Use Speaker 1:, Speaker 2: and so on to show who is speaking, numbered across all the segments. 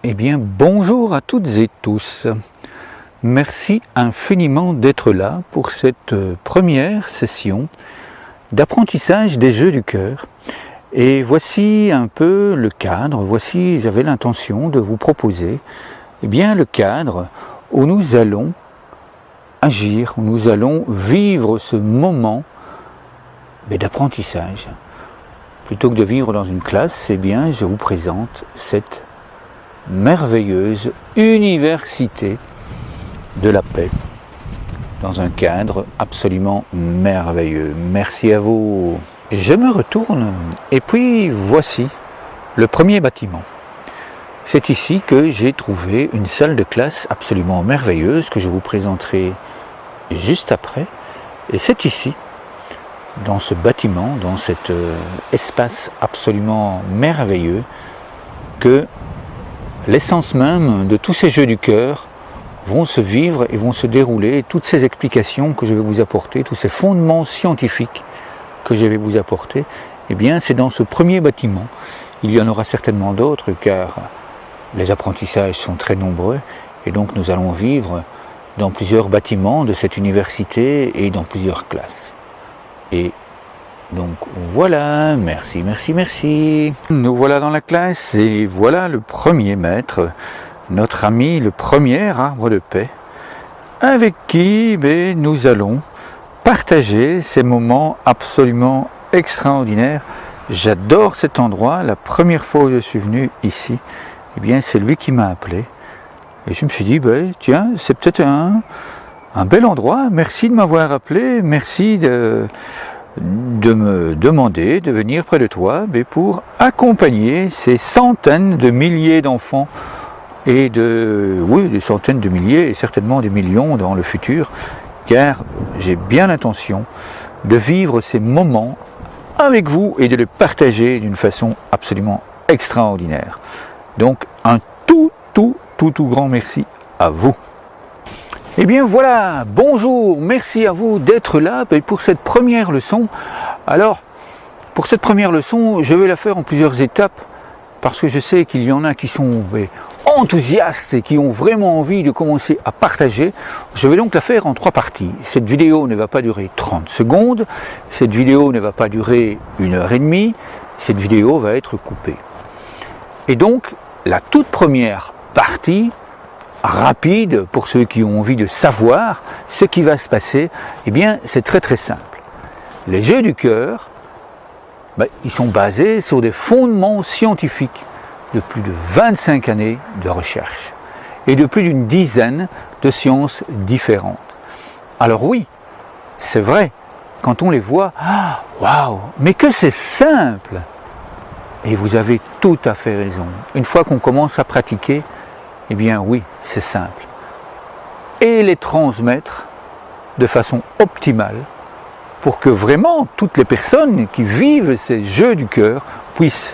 Speaker 1: Eh bien, bonjour à toutes et tous. Merci infiniment d'être là pour cette première session d'apprentissage des jeux du cœur. Et voici un peu le cadre, voici, j'avais l'intention de vous proposer le cadre où nous allons agir, où nous allons vivre ce moment d'apprentissage. Plutôt que de vivre dans une classe, je vous présente cette merveilleuse université de la paix dans un cadre absolument merveilleux. Merci à vous. Je me retourne et puis voici le premier bâtiment. C'est ici que j'ai trouvé une salle de classe absolument merveilleuse que je vous présenterai juste après. Et c'est ici, dans ce bâtiment, dans cet espace absolument merveilleux, que l'essence même de tous ces jeux du cœur vont se vivre et vont se dérouler. Toutes ces explications que je vais vous apporter, tous ces fondements scientifiques que je vais vous apporter, c'est dans ce premier bâtiment. Il y en aura certainement d'autres car les apprentissages sont très nombreux et donc nous allons vivre dans plusieurs bâtiments de cette université et dans plusieurs classes. Et donc voilà, merci. Nous voilà dans la classe et voilà le premier maître, notre ami, le premier arbre de paix, avec qui nous allons partager ces moments absolument extraordinaires. J'adore cet endroit. La première fois où je suis venu ici, c'est lui qui m'a appelé. Et je me suis dit, tiens, c'est peut-être un bel endroit. Merci de m'avoir appelé, merci de me demander de venir près de toi pour accompagner ces centaines de milliers d'enfants et des centaines de milliers et certainement des millions dans le futur, car j'ai bien l'intention de vivre ces moments avec vous et de les partager d'une façon absolument extraordinaire. Donc un tout grand merci à vous. Voilà, bonjour, merci à vous d'être là pour cette première leçon. Alors, pour cette première leçon, je vais la faire en plusieurs étapes, parce que je sais qu'il y en a qui sont enthousiastes et qui ont vraiment envie de commencer à partager. Je vais donc la faire en 3 parties. Cette vidéo ne va pas durer 30 secondes, cette vidéo ne va pas durer 1h30, cette vidéo va être coupée. Et donc, la toute première partie, rapide pour ceux qui ont envie de savoir ce qui va se passer, c'est très simple. Les jeux du cœur, ils sont basés sur des fondements scientifiques de plus de 25 années de recherche et de plus d'une dizaine de sciences différentes. Alors oui, c'est vrai, quand on les voit, waouh, mais que c'est simple! Et vous avez tout à fait raison. Une fois qu'on commence à pratiquer, oui, c'est simple. Et les transmettre de façon optimale pour que vraiment toutes les personnes qui vivent ces jeux du cœur puissent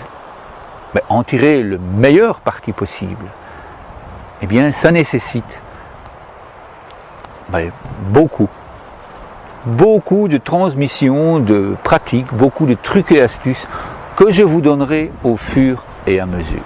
Speaker 1: en tirer le meilleur parti possible. Ça nécessite beaucoup de transmission, de pratiques, beaucoup de trucs et astuces que je vous donnerai au fur et à mesure.